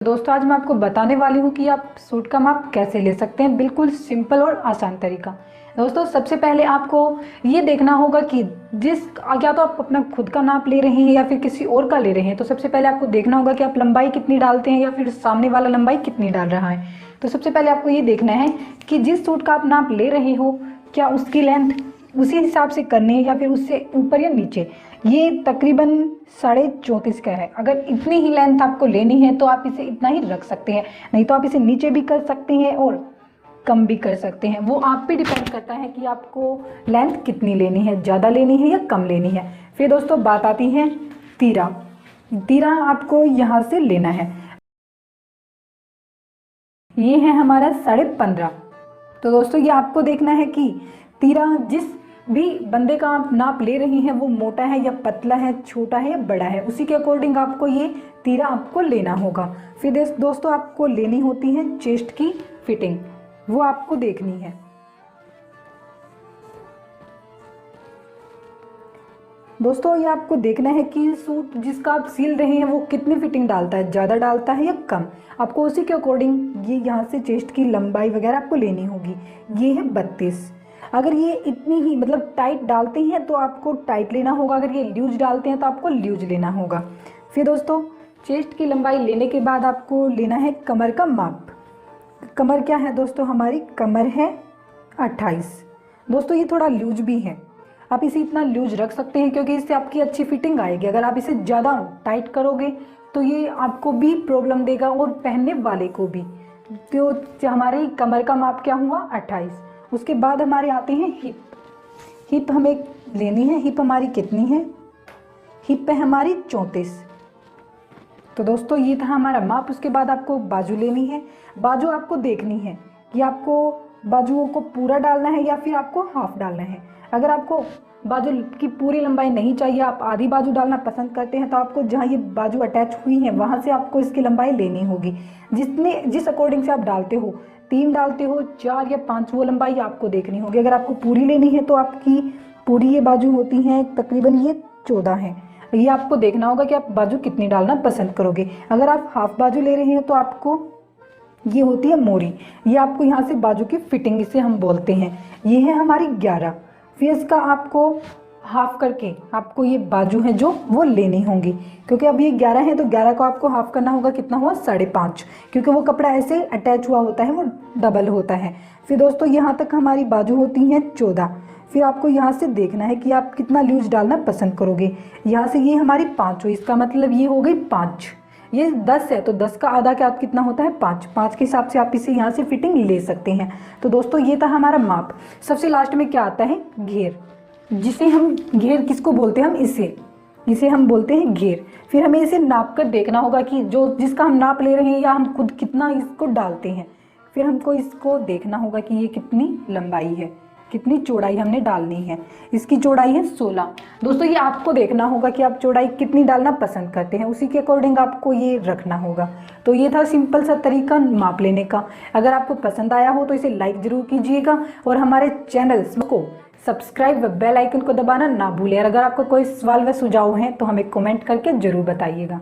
दोस्तों आज मैं आपको बताने वाली हूँ कि आप सूट का माप कैसे ले सकते हैं, बिल्कुल सिंपल और आसान तरीका। दोस्तों सबसे पहले आपको ये देखना होगा कि या तो आप अपना खुद का नाप ले रहे हैं या फिर किसी और का ले रहे हैं। तो सबसे पहले आपको देखना होगा कि आप लंबाई कितनी डालते हैं या फिर सामने वाला लंबाई कितनी डाल रहा है। तो सबसे पहले आपको ये देखना है कि जिस सूट का आप नाप ले रहे हो क्या उसकी लेंथ उसी हिसाब से करनी है या फिर उससे ऊपर या नीचे। ये तकरीबन 34.5 का है। अगर इतनी ही लेंथ आपको लेनी है तो आप इसे इतना ही रख सकते हैं, नहीं तो आप इसे नीचे भी कर सकते हैं और कम भी कर सकते हैं। वो आप पे डिपेंड करता है कि आपको लेंथ कितनी लेनी है, ज़्यादा लेनी है या कम लेनी है। फिर दोस्तों बात आती है तीरा। तीरा आपको यहाँ से लेना है, ये है हमारा 15.5। तो दोस्तों ये आपको देखना है कि तीरा जिस भी बंदे का आप नाप ले रही हैं वो मोटा है या पतला है, छोटा है या बड़ा है, उसी के अकॉर्डिंग आपको ये तीरा आपको लेना होगा। फिर दोस्तों आपको लेनी होती है चेस्ट की फिटिंग, वो आपको देखनी है। दोस्तों ये आपको देखना है कि सूट जिसका आप सिल रहे हैं वो कितनी फिटिंग डालता है, ज़्यादा डालता है या कम। आपको उसी के अकॉर्डिंग ये यहाँ से चेस्ट की लंबाई वगैरह आपको लेनी होगी। ये है 32। अगर ये इतनी ही मतलब टाइट डालते हैं तो आपको टाइट लेना होगा, अगर ये ल्यूज डालते हैं तो आपको ल्यूज लेना होगा। फिर दोस्तों चेस्ट की लंबाई लेने के बाद आपको लेना है कमर का माप। कमर क्या है दोस्तों, हमारी कमर है 28। दोस्तों ये थोड़ा लूज भी है, आप इसे इतना लूज रख सकते हैं क्योंकि इससे आपकी अच्छी फिटिंग आएगी। अगर आप इसे ज़्यादा टाइट करोगे तो ये आपको भी प्रॉब्लम देगा और पहनने वाले को भी। तो हमारी कमर का माप क्या हुआ 28। उसके बाद हमारे आते हैं हिप। हिप हमें लेनी है, हिप हमारी कितनी है, हिप है हमारी 34। तो दोस्तों ये था हमारा माप। उसके बाद आपको बाजू लेनी है। बाजू आपको देखनी है कि आपको बाजुओं को पूरा डालना है या फिर आपको हाफ डालना है। अगर आपको बाजू की पूरी लंबाई नहीं चाहिए, आप आधी बाजू डालना पसंद करते हैं, तो आपको जहाँ ये बाजू अटैच हुई है वहाँ से आपको इसकी लंबाई लेनी होगी। जिस अकॉर्डिंग से आप डालते हो, 3 डालते हो, 4 या 5, वो लंबाई आपको देखनी होगी। अगर आपको पूरी लेनी है तो आपकी पूरी ये बाजू होती हैं तकरीबन ये 14 है। ये आपको देखना होगा कि आप बाजू कितनी डालना पसंद करोगे। अगर आप हाफ बाजू ले रहे हैं तो आपको ये होती है मोरी। ये आपको यहाँ से बाजू की फिटिंग इसे हम बोलते हैं। ये है हमारी 11। फिर इसका आपको हाफ करके आपको ये बाजू है जो वो लेनी होंगी, क्योंकि अब ये 11 है तो 11 को आपको हाफ करना होगा। कितना हुआ 5.5, क्योंकि वो कपड़ा ऐसे अटैच हुआ होता है, वो डबल होता है। फिर दोस्तों यहाँ तक हमारी बाजू होती हैं 14। फिर आपको यहाँ से देखना है कि आप कितना लूज डालना पसंद करोगे। यहाँ से ये हमारी 5 हुई, इसका मतलब ये हो गई 5। ये 10 है तो 10 का आधा क्या कितना होता है 5। 5 के हिसाब से आप इसे यहाँ से फिटिंग ले सकते हैं। तो दोस्तों ये था हमारा माप। सबसे लास्ट में क्या आता है घेर, जिसे हम घेर किसको बोलते हैं, हम इसे हम बोलते हैं घेर। फिर हमें इसे नाप कर देखना होगा कि जो जिसका हम नाप ले रहे हैं या हम खुद कितना इसको डालते हैं। फिर हमको इसको देखना होगा कि ये कितनी लंबाई है, कितनी चौड़ाई हमने डालनी है। इसकी चौड़ाई है 16। दोस्तों ये आपको देखना होगा कि आप चौड़ाई कितनी डालना पसंद करते हैं, उसी के अकॉर्डिंग आपको ये रखना होगा। तो ये था सिंपल सा तरीका माप लेने का। अगर आपको पसंद आया हो तो इसे लाइक ज़रूर कीजिएगा और हमारे चैनल को सब्सक्राइब व बेल आइकन को दबाना ना भूलें। और अगर आपको कोई सवाल व सुझाव हैं तो हमें कमेंट करके ज़रूर बताइएगा।